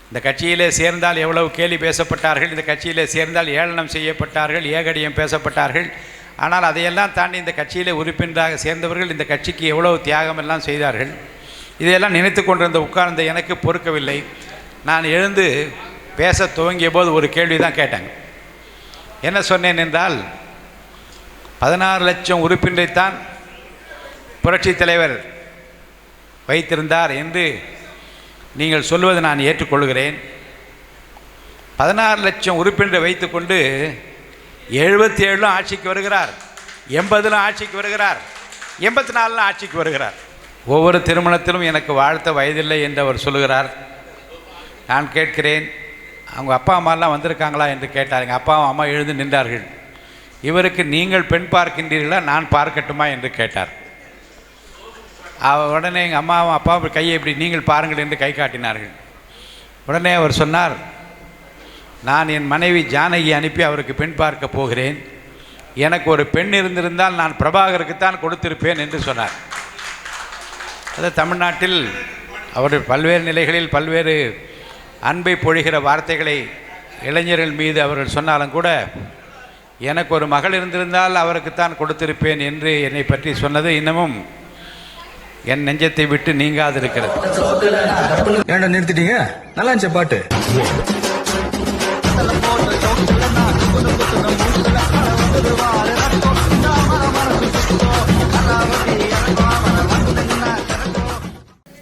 இந்த கட்சியிலே சேர்ந்தால் எவ்வளவு கேலி பேசப்பட்டார்கள், இந்த கட்சியிலே சேர்ந்தால் ஏளனம் செய்யப்பட்டார்கள், ஏகடியம் பேசப்பட்டார்கள். ஆனால் அதையெல்லாம் தாண்டி இந்த கட்சியிலே உறுப்பினராக சேர்ந்தவர்கள் இந்த கட்சிக்கு எவ்வளவு தியாகம் எல்லாம் செய்தார்கள். இதையெல்லாம் நினைத்து கொண்டிருந்த உட்கார்ந்த எனக்கு பொறுக்கவில்லை. நான் எழுந்து பேச துவங்கிய போது ஒரு கேள்வி தான் கேட்டாங்க. என்ன சொன்னேன் என்றால், 16 லட்சம் உறுப்பினரைத்தான் புரட்சித் தலைவர் வைத்திருந்தார் என்று நீங்கள் சொல்வது நான் ஏற்றுக்கொள்கிறேன். 16 லட்சம் உறுப்பினரை வைத்துக்கொண்டு 77 ஆட்சிக்கு வருகிறார், 80 ஆட்சிக்கு வருகிறார், 84 ஆட்சிக்கு வருகிறார். ஒவ்வொரு திருமணத்திலும் எனக்கு வாழ்த்த வயதில்லை என்று அவர் சொல்லுகிறார். நான் கேட்கிறேன், அவங்க அப்பா அம்மாலாம் வந்திருக்காங்களா என்று கேட்டார். எங்கள் அப்பா அம்மா எழுந்து நின்றார்கள். இவருக்கு நீங்கள் பெண் பார்க்கின்றீர்களா, நான் பார்க்கட்டுமா என்று கேட்டார். உடனே எங்கள் அம்மாவும் அப்பாவும் கையை இப்படி நீங்கள் பாருங்கள் என்று கை காட்டினார்கள். உடனே அவர் சொன்னார், நான் என் மனைவி ஜானகி அனுப்பி அவருக்கு பெண் பார்க்க போகிறேன். எனக்கு ஒரு பெண் இருந்திருந்தால் நான் பிரபாகருக்குத்தான் கொடுத்திருப்பேன் என்று சொன்னார். அது தமிழ்நாட்டில் அவர் பல்வேறு நிலைகளில் பல்வேறு அன்பை பொழிகிற வார்த்தைகளை இளைஞர்கள் மீது அவர்கள் சொன்னாலும் கூட, எனக்கு ஒரு மகள் இருந்திருந்தால் அவருக்குத்தான் கொடுத்திருப்பேன் என்று என்னை பற்றி சொன்னது இன்னமும் என் நெஞ்சத்தை விட்டு நீங்காது இருக்கிறது. ஏன்டா நிறுத்திட்டீங்க? நல்லா இருந்துச்சு பாட்டு.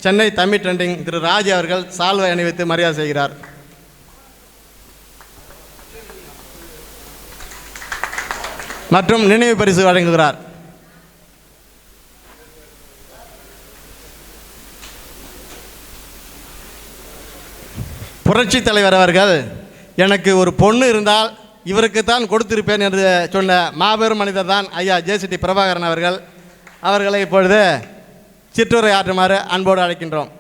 சென்னை தமிழ் ட்ரெண்டிங் திரு ராஜ் அவர்கள் சால்வை அணிவித்து மரியாதை செய்கிறார். மற்றும் நினைவு பரிசு வழங்குகிறார். புரட்சி தலைவர் அவர்கள் எனக்கு ஒரு பொண்ணு இருந்தால் இவருக்குத்தான் கொடுத்திருப்பேன் என்று சொன்ன மாபெரும் மனிதர் தான் ஐயா ஜேசிடி பிரபாகரன் அவர்கள். அவர்களை இப்பொழுது சிற்றுரை ஆற்றுமாறு அன்போடு அழைக்கின்றோம்.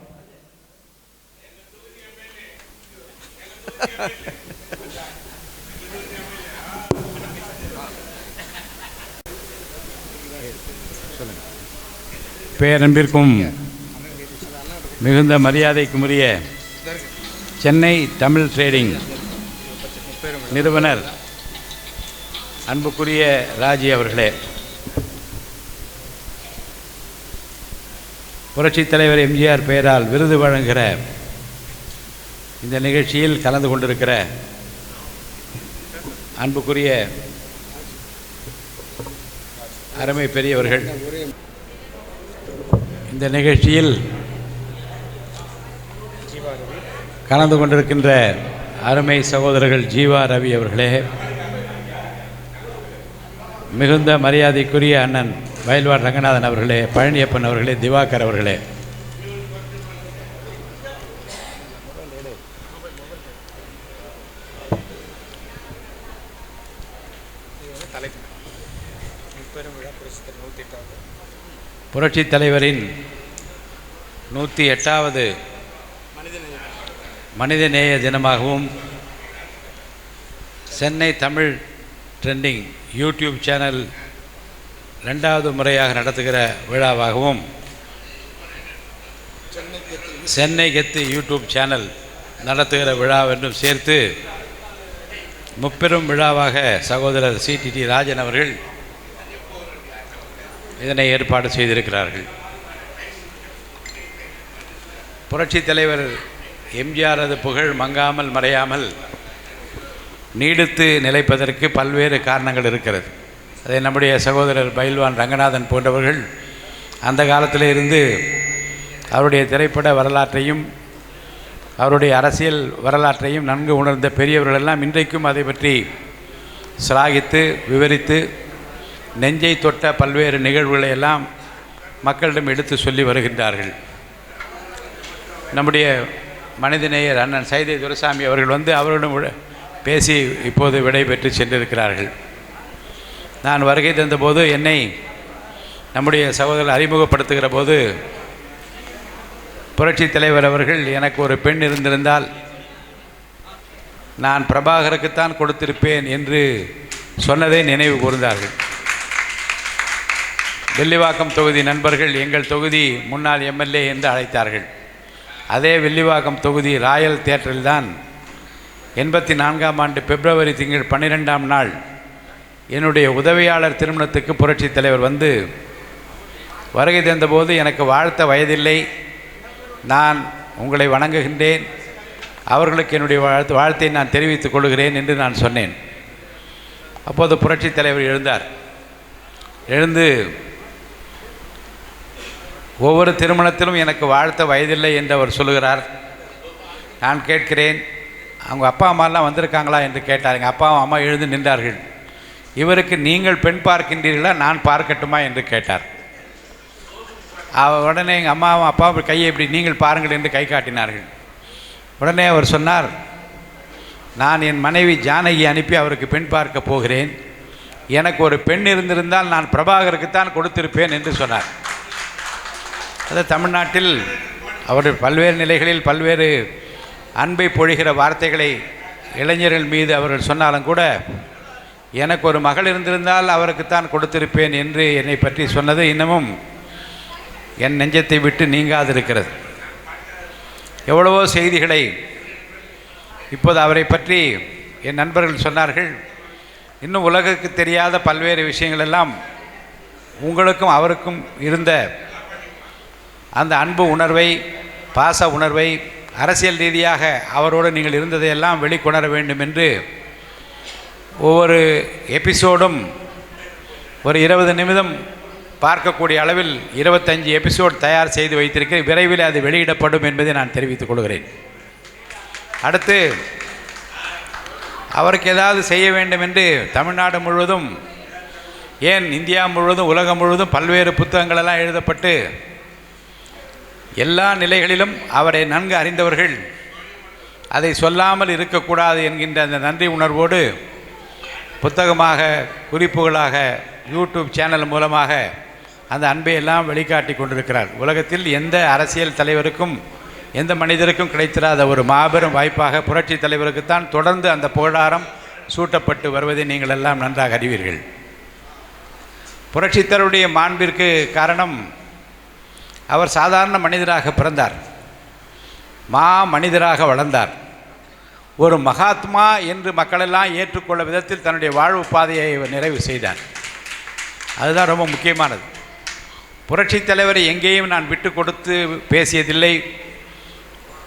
பேரன்பிற்கும் மிகுந்த மரியாதைக்குரிய சென்னை தமிழ் ட்ரேடிங் நிறுவனர் அன்புக்குரிய ராஜி அவர்களே, புரட்சித் தலைவர் எம்ஜிஆர் பெயரால் விருது வழங்குகிற இந்த நிகழ்ச்சியில் கலந்து கொண்டிருக்கிற அன்புக்குரிய அருமை பெரியவர்கள், இந்த நிகழ்ச்சியில் கலந்து கொண்டிருக்கின்ற அருமை சகோதரர்கள் ஜீவா ரவி அவர்களே, மிகுந்த மரியாதைக்குரிய அண்ணன் வயல்வார் ரங்கநாதன் அவர்களே, பழனியப்பன் அவர்களே, திவாகர் அவர்களே, புரட்சித் தலைவரின் 108வது மனிதநேய தினமாகவும் Chennai Tamil trending YouTube channel 2வது முறையாக நடத்துகிற விழாவாகவும் சென்னை கெத்து யூடியூப் சேனல் நடத்துகிற விழாவென்றும் சேர்த்து முப்பெரும் விழாவாக சகோதரர் சிடிடி ராஜன் அவர்கள் இதனை ஏற்பாடு செய்திருக்கிறார்கள். புரட்சித் தலைவர் எம்ஜிஆரது புகழ் மங்காமல் மறையாமல் நீடித்து நிலைப்பதற்கு பல்வேறு காரணங்கள் இருக்கிறது. அதை நம்முடைய சகோதரர் பயில்வான் ரங்கநாதன் போன்றவர்கள் அந்த காலத்தில் இருந்து அவருடைய திரைப்பட வரலாற்றையும் அவருடைய அரசியல் வரலாற்றையும் நன்கு உணர்ந்த பெரியவர்களெல்லாம் இன்றைக்கும் அதை பற்றி சிலாகித்து விவரித்து நெஞ்சை தொட்ட பல்வேறு நிகழ்வுகளை எல்லாம் மக்களிடம் எடுத்து சொல்லி வருகின்றார்கள். நம்முடைய மனிதநேயர் அண்ணன் சைதை துரைசாமி அவர்கள் அவரிடம் பேசி இப்போது விடை பெற்று சென்றிருக்கிறார்கள். நான் வருகை தந்தபோது என்னை நம்முடைய சகோதரர் அறிமுகப்படுத்துகிற போது புரட்சித் தலைவர் அவர்கள் எனக்கு ஒரு பெண் இருந்திருந்தால் நான் பிரபாகருக்குத்தான் கொடுத்திருப்பேன் என்று சொன்னதை நினைவு கூர்ந்தார்கள். வெள்ளிவாக்கம் தொகுதி நண்பர்கள் எங்கள் தொகுதி முன்னாள் எம்எல்ஏ என்று அழைத்தார்கள். அதே வில்லிவாக்கம் தொகுதி ராயல் தியேட்டரில் தான் 84ஆம் ஆண்டு பிப்ரவரி திங்கள் 12ஆம் நாள் என்னுடைய உதவியாளர் திருமணத்துக்கு புரட்சித் தலைவர் வந்து வருகை தந்தபோது எனக்கு வாழ்த்த வயதில்லை, நான் உங்களை வணங்குகின்றேன், அவர்களுக்கு என்னுடைய வாழ்த்தை நான் தெரிவித்துக் கொள்கிறேன் என்று நான் சொன்னேன். அப்போது புரட்சித் தலைவர் எழுந்தார். எழுந்து ஒவ்வொரு திருமணத்திலும் எனக்கு வாழ்த்த வயதில்லை என்று அவர் சொல்லுகிறார். நான் கேட்கிறேன், அவங்க அப்பா அம்மாலாம் வந்திருக்காங்களா என்று கேட்டார். எங்கள் அப்பா அம்மா எழுந்து நின்றார்கள். இவருக்கு நீங்கள் பெண் பார்க்கின்றீர்களா, நான் பார்க்கட்டுமா என்று கேட்டார். உடனே எங்கள் அம்மாவும் அப்பாவும் கையை இப்படி நீங்கள் பாருங்கள் என்று கை காட்டினார்கள். உடனே அவர் சொன்னார், நான் என் மனைவி ஜானகி அனுப்பி அவருக்கு பெண் பார்க்க போகிறேன், எனக்கு ஒரு பெண் இருந்திருந்தால் நான் பிரபாகருக்குத்தான் கொடுத்திருப்பேன் என்று சொன்னார். அது தமிழ்நாட்டில் அவர் பல்வேறு நிலைகளில் பல்வேறு அன்பை பொழிகிற வார்த்தைகளை இளைஞர்கள் மீது அவர்கள் சொன்னாலும் கூட எனக்கு ஒரு மகள் இருந்திருந்தால் அவருக்குத்தான் கொடுத்திருப்பேன் என்று என்னை பற்றி சொன்னது இன்னமும் என் நெஞ்சத்தை விட்டு நீங்காதிருக்கிறது. எவ்வளவோ செய்திகளை இப்போது அவரை பற்றி என் நண்பர்கள் சொன்னார்கள். இன்னும் உலகுக்கு தெரியாத பல்வேறு விஷயங்கள் எல்லாம் உங்களுக்கும் அவருக்கும் இருந்த அந்த அன்பு உணர்வை, பாச உணர்வை, அரசியல் ரீதியாக அவரோடு நீங்கள் இருந்ததையெல்லாம் வெளிக்கொணர வேண்டும் என்று ஒவ்வொரு எபிசோடும் ஒரு 20 நிமிடம் பார்க்கக்கூடிய அளவில் 25 எபிசோட் தயார் செய்து வைத்திருக்கிறேன். விரைவில் அது வெளியிடப்படும் என்பதை நான் தெரிவித்துக் கொள்கிறேன். அடுத்து அவருக்கு ஏதாவது செய்ய வேண்டும் என்று தமிழ்நாடு முழுவதும், ஏன் இந்தியா முழுவதும், உலகம் முழுவதும் பல்வேறு புத்தகங்களெல்லாம் எழுதப்பட்டு எல்லா நிலைகளிலும் அவரை நன்கு அறிந்தவர்கள் அதை சொல்லாமல் இருக்கக்கூடாது என்கின்ற அந்த நன்றி உணர்வோடு புத்தகமாக, குறிப்புகளாக, யூடியூப் சேனல் மூலமாக அந்த அன்பை எல்லாம் வெளிக்காட்டி கொண்டிருக்கிறார். உலகத்தில் எந்த அரசியல் தலைவருக்கும் எந்த மனிதருக்கும் கிடைத்திராத ஒரு மாபெரும் வாய்ப்பாக புரட்சி தலைவருக்குத்தான் தொடர்ந்து அந்த புகழாரம் சூட்டப்பட்டு வருவதை நீங்கள் எல்லாம் நன்றாக அறிவீர்கள். புரட்சித் தலைவருடைய மாண்பிற்கு காரணம், அவர் சாதாரண மனிதராக பிறந்தார், மனிதராக வளர்ந்தார், ஒரு மகாத்மா என்று மக்களெல்லாம் ஏற்றுக்கொள்ள விதத்தில் தன்னுடைய வாழ்வு பாதையை நிறைவு செய்தார். அதுதான் ரொம்ப முக்கியமானது. புரட்சித் தலைவரை எங்கேயும் நான் விட்டு கொடுத்து பேசியதில்லை.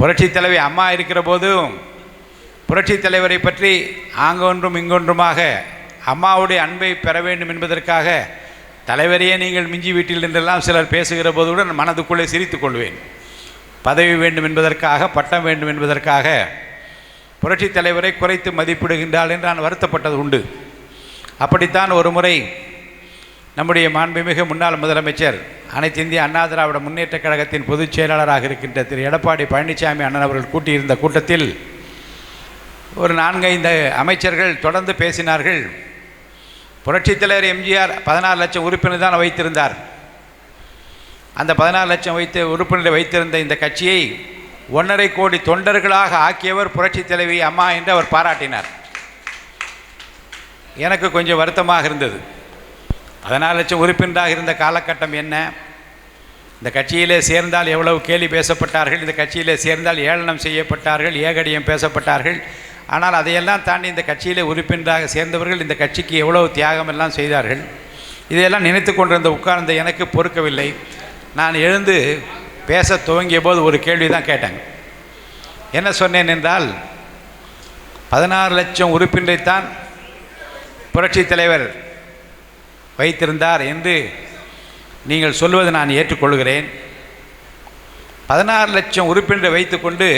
புரட்சித் தலைவி அம்மா இருக்கிற போதும் புரட்சித் தலைவரை பற்றி ஆங்கொன்றும் இங்கொன்றுமாக அம்மாவுடைய அன்பை பெற வேண்டும் என்பதற்காக தலைவரையே நீங்கள் மிஞ்சி வீட்டில் என்றெல்லாம் சிலர் பேசுகிற போது கூட நான் மனதுக்குள்ளே சிரித்து கொள்வேன். பதவி வேண்டும் என்பதற்காக, பட்டம் வேண்டும் என்பதற்காக புரட்சித் தலைவரை குறைத்து மதிப்பிடுகின்றாள் என்று நான் வருத்தப்பட்டது உண்டு. அப்படித்தான் ஒரு முறை நம்முடைய மாண்புமிகு முன்னாள் முதலமைச்சர், அனைத்து இந்திய அண்ணா திராவிட முன்னேற்றக் கழகத்தின் பொதுச் செயலாளராக இருக்கின்ற திரு எடப்பாடி பழனிசாமி அண்ணன் அவர்கள் கூட்டியிருந்த கூட்டத்தில் ஒரு 4-5 அமைச்சர்கள் தொடர்ந்து பேசினார்கள். புரட்சித் தலைவர் எம்ஜிஆர் 14 லட்சம் உறுப்பினர் தான் வைத்திருந்தார். அந்த 14 லட்சம் உறுப்பினரை வைத்திருந்த இந்த கட்சியை 1.5 கோடி தொண்டர்களாக ஆக்கியவர் புரட்சித் தலைவி அம்மா என்று அவர் பாராட்டினார். எனக்கு கொஞ்சம் வருத்தமாக இருந்தது. 14 லட்சம் உறுப்பினராக இருந்த காலகட்டம் என்ன, இந்த கட்சியிலே சேர்ந்தால் எவ்வளவு கேலி பேசப்பட்டார்கள், இந்த கட்சியிலே சேர்ந்தால் ஏளனம் செய்யப்பட்டார்கள், ஏகடியம் பேசப்பட்டார்கள். ஆனால் அதையெல்லாம் தாண்டி இந்த கட்சியிலே உறுப்பினராக சேர்ந்தவர்கள் இந்த கட்சிக்கு எவ்வளவு தியாகம் எல்லாம் செய்தார்கள். இதையெல்லாம் நினைத்து கொண்டிருந்த உட்கார்ந்த எனக்கு பொறுக்கவில்லை. நான் எழுந்து பேச துவங்கிய போது ஒரு கேள்வி தான் கேட்டாங்க. என்ன சொன்னேன் என்றால், 16 லட்சம் உறுப்பினரைத்தான் புரட்சித் தலைவர் வைத்திருந்தார் என்று நீங்கள் சொல்வது நான் ஏற்றுக்கொள்கிறேன். 16 லட்சம் உறுப்பினரை வைத்துக்கொண்டு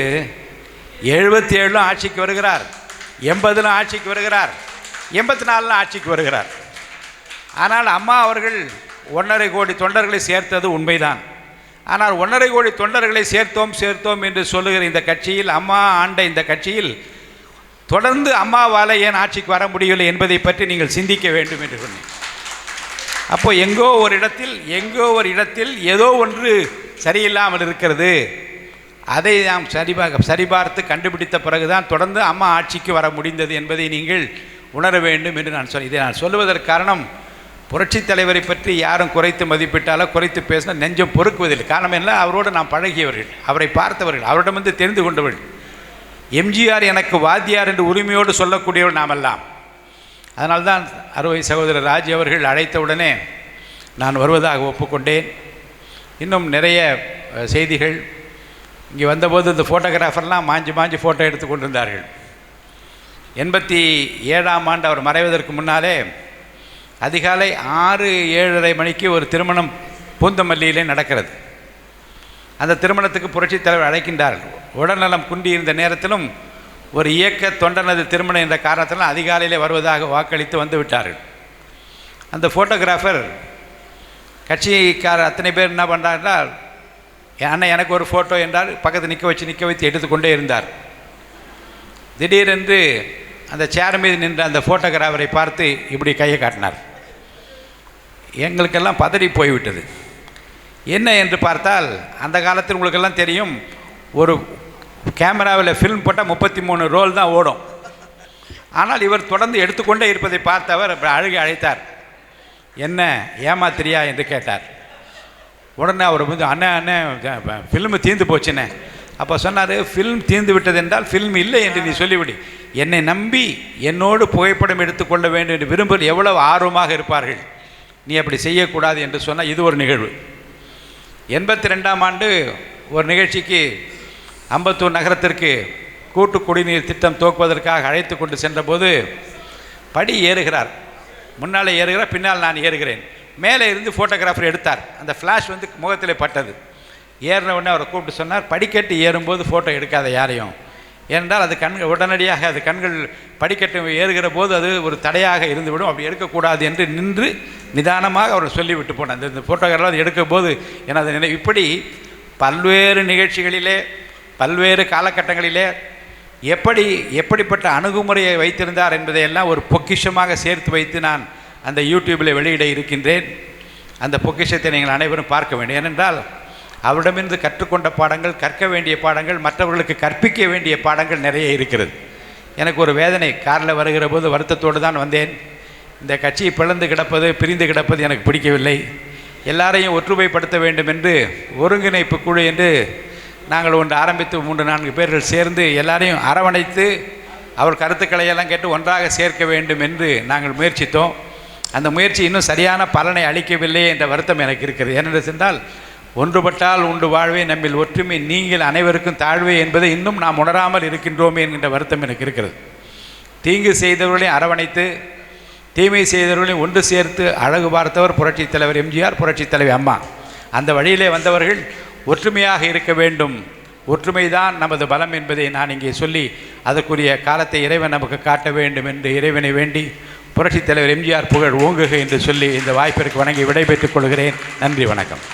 77 ஆட்சிக்கு வருகிறார், 80 ஆட்சிக்கு வருகிறார், 84 ஆட்சிக்கு வருகிறார். ஆனால் அம்மா அவர்கள் 1.5 கோடி தொண்டர்களை சேர்த்தது உண்மைதான். ஆனால் 1.5 கோடி தொண்டர்களை சேர்த்தோம் என்று சொல்லுகிற இந்த கட்சியில், அம்மா ஆண்ட இந்த கட்சியில் தொடர்ந்து அம்மாவால் ஏன் ஆட்சிக்கு வர முடியவில்லை என்பதை பற்றி நீங்கள் சிந்திக்க வேண்டும் என்று சொன்னேன். அப்போ எங்கோ ஒரு இடத்தில் ஏதோ ஒன்று சரியில்லாமல் இருக்கிறது. அதை நாம் சரிபார்த்து கண்டுபிடித்த பிறகுதான் தொடர்ந்து அம்மா ஆட்சிக்கு வர முடிந்தது என்பதை நீங்கள் உணர வேண்டும் என்று நான் இதை நான் சொல்லுவதற்கு காரணம், புரட்சித் தலைவரை பற்றி யாரும் குறைத்து மதிப்பிட்டாலோ குறைத்து பேசினா நெஞ்சம் பொறுக்குவதில்லை. காரணம் என்ன, அவரோடு நாம் பழகியவர்கள், அவரை பார்த்தவர்கள், அவரிடமிருந்து தெரிந்து கொண்டவர்கள். எம்ஜிஆர் எனக்கு வாத்தியார் என்று உரிமையோடு சொல்லக்கூடியவர் நாமெல்லாம். அதனால்தான் அறுவை சகோதரர் ராஜ் அவர்கள் அழைத்தவுடனே நான் வருவதாக ஒப்புக்கொண்டேன். இன்னும் நிறைய செய்திகள். இங்கே வந்தபோது இந்த ஃபோட்டோகிராஃபர்லாம் மாஞ்சி ஃபோட்டோ எடுத்து கொண்டிருந்தார்கள். 87ஆம் ஆண்டு அவர் மறைவதற்கு முன்னாலே அதிகாலை 6-7:30 மணிக்கு ஒரு திருமணம் பூந்தமல்லியிலே நடக்கிறது. அந்த திருமணத்துக்கு புரட்சித் தலைவர் அழைக்கின்றார்கள். உடல்நலம் குன்றி இருந்த நேரத்திலும் ஒரு இயக்க தொண்டனது திருமணம் என்ற காரணத்தினால் அதிகாலையிலே வருவதாக வாக்களித்து வந்து விட்டார்கள். அந்த ஃபோட்டோகிராஃபர் கட்சிக்காரர் அத்தனை பேர் என்ன பண்ணுறாருன்றால், அண்ணன் எனக்கு ஒரு ஃபோட்டோ என்றால் பக்கத்து நிற்க வைத்து எடுத்துக்கொண்டே இருந்தார். திடீரென்று அந்த சேர் மீது நின்ற அந்த ஃபோட்டோகிராஃபரை பார்த்து இப்படி கையை காட்டினார். எங்களுக்கெல்லாம் பதறி போய்விட்டது. என்ன என்று பார்த்தால், அந்த காலத்தில் உங்களுக்கெல்லாம் தெரியும், ஒரு கேமராவில் ஃபில்ம் போட்டால் 33 ரோல் தான் ஓடும். ஆனால் இவர் தொடர்ந்து எடுத்துக்கொண்டே இருப்பதை பார்த்தவர் அழுகி அழைத்தார். என்ன ஏமாத்திரியா என்று கேட்டார். உடனே அவர் வந்து அண்ணன் ஃபில்மு தீர்ந்து போச்சுண்ணே. அப்போ சொன்னார், ஃபில்ம் தீர்ந்து விட்டது என்றால் ஃபில்ம் இல்லை என்று நீ சொல்லிவிடு. என்னை நம்பி என்னோடு புகைப்படம் எடுத்துக்கொள்ள வேண்டும் என்று விரும்புகிற எவ்வளவு ஆர்வமாக இருப்பார்கள், நீ அப்படி செய்யக்கூடாது என்று சொன்னால் இது ஒரு நிகழ்வு. 82ஆம் ஆண்டு ஒரு நிகழ்ச்சிக்கு அம்பத்தூர் நகரத்திற்கு கூட்டு குடிநீர் திட்டம் துவக்குவதற்காக அழைத்து கொண்டு சென்றபோது படி ஏறுகிறார். முன்னாலே ஏறுகிறார், பின்னால் நான் ஏறுகிறேன். மேலே இருந்து ஃபோட்டோகிராஃபர் எடுத்தார். அந்த ஃப்ளாஷ் வந்து முகத்தில் பட்டது. ஏறின உடனே அவரை கூப்பிட்டு சொன்னார், படிக்கட்டு ஏறும்போது ஃபோட்டோ எடுக்காத யாரையும், ஏனென்றால் அது உடனடியாக அது கண்கள் படிக்கட்டு ஏறுகிற போது அது ஒரு தடையாக இருந்துவிடும், அப்படி எடுக்கக்கூடாது என்று நின்று நிதானமாக அவர் சொல்லிவிட்டு போனார். இந்த ஃபோட்டோகிராஃபர் அது எடுக்கும் போது எனது நினைவு. இப்படி பல்வேறு நிகழ்ச்சிகளிலே பல்வேறு காலகட்டங்களிலே எப்படிப்பட்ட அணுகுமுறையை வைத்திருந்தார் என்பதையெல்லாம் ஒரு பொக்கிஷமாக சேர்த்து வைத்து நான் அந்த யூடியூப்பில் வெளியிட இருக்கின்றேன். அந்த பொக்கிஷத்தை நீங்கள் அனைவரும் பார்க்க வேண்டும். ஏனென்றால் அவரிடமிருந்து கற்றுக்கொண்ட பாடங்கள், கற்க வேண்டிய பாடங்கள், மற்றவர்களுக்கு கற்பிக்க வேண்டிய பாடங்கள் நிறைய இருக்கிறது. எனக்கு ஒரு வேதனை, காரில் வருகிற போது வருத்தத்தோடு தான் வந்தேன். இந்த கட்சியை பிரிந்து கிடப்பது எனக்கு பிடிக்கவில்லை. எல்லாரையும் ஒற்றுமைப்படுத்த வேண்டும் என்று ஒருங்கிணைப்பு குழு என்று நாங்கள் ஒன்று ஆரம்பித்து 3-4 பேர்கள் சேர்ந்து எல்லாரையும் அரவணைத்து அவர் கருத்துக்களை எல்லாம் கேட்டு ஒன்றாக சேர்க்க வேண்டும் என்று நாங்கள் முயற்சித்தோம். அந்த முயற்சி இன்னும் சரியான பலனை அளிக்கவில்லை என்ற வருத்தம் எனக்கு இருக்கிறது. ஏனென்று சென்றால், ஒன்றுபட்டால் உண்டு வாழ்வே, நம்மில் ஒற்றுமை நீங்கள் அனைவருக்கும் தாழ்வே என்பதை இன்னும் நாம் உணராமல் இருக்கின்றோமே என்கின்ற வருத்தம் எனக்கு இருக்கிறது. தீங்கு செய்தவர்களையும் அரவணைத்து தீமை செய்தவர்களையும் ஒன்று சேர்த்து அழகு பார்த்தவர் புரட்சித் தலைவர் எம்ஜிஆர், புரட்சித் தலைவர் அம்மா. அந்த வழியிலே வந்தவர்கள் ஒற்றுமையாக இருக்க வேண்டும். ஒற்றுமைதான் நமது பலம் என்பதை நான் இங்கே சொல்லி அதற்குரிய காலத்தை இறைவன் நமக்கு காட்ட வேண்டும் என்று இறைவனை வேண்டி புரட்சித் தலைவர் எம்ஜிஆர் புகழ் ஓங்குக என்று சொல்லி இந்த வாய்ப்பிற்கு வணங்கி விடைபெற்றுக் கொள்கிறேன். நன்றி, வணக்கம்.